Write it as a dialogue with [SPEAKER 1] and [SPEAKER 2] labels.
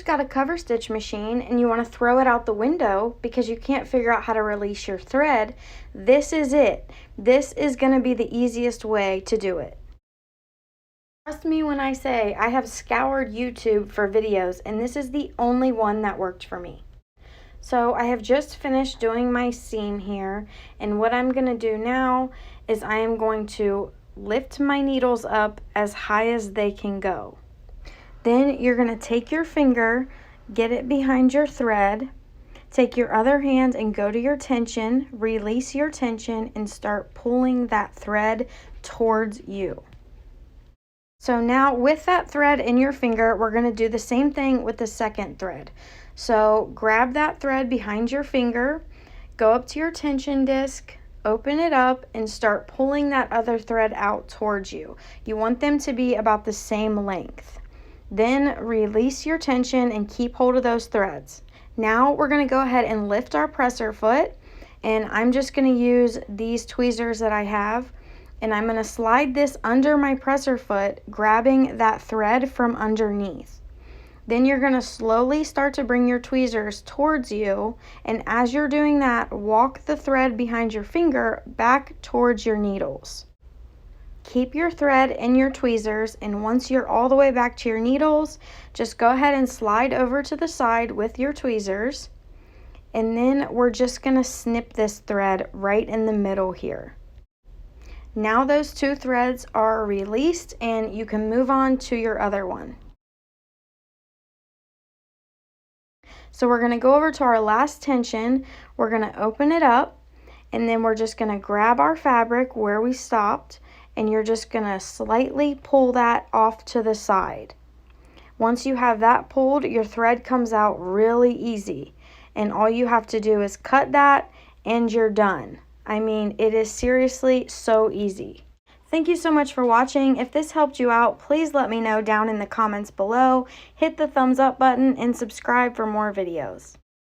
[SPEAKER 1] got a cover stitch machine and you want to throw it out the window because you can't figure out how to release your thread, this is it. This is going to be the easiest way to do it. Trust me when I say I have scoured YouTube for videos and this is the only one that worked for me. So I have just finished doing my seam here, and what I'm going to do now is I am going to lift my needles up as high as they can go. Then you're going to take your finger, get it behind your thread, take your other hand and go to your tension, release your tension, and start pulling that thread towards you. So now with that thread in your finger, we're going to do the same thing with the second thread. So grab that thread behind your finger, go up to your tension disc, open it up, and start pulling that other thread out towards you. You want them to be about the same length. Then release your tension and keep hold of those threads. Now we're going to go ahead and lift our presser foot, and I'm just going to use these tweezers that I have, and I'm going to slide this under my presser foot, grabbing that thread from underneath. Then you're going to slowly start to bring your tweezers towards you, and as you're doing that, walk the thread behind your finger back towards your needles. Keep your thread in your tweezers, and once you're all the way back to your needles, just go ahead and slide over to the side with your tweezers, and then we're just going to snip this thread right in the middle here. Now those two threads are released, and you can move on to your other one. So we're going to go over to our last tension. We're going to open it up, and then we're just going to grab our fabric where we stopped, and you're just going to slightly pull that off to the side. Once you have that pulled, your thread comes out really easy, and all you have to do is cut that and you're done. I mean, it is seriously so easy. Thank you so much for watching. If this helped you out, please let me know down in the comments below. Hit the thumbs up button and subscribe for more videos.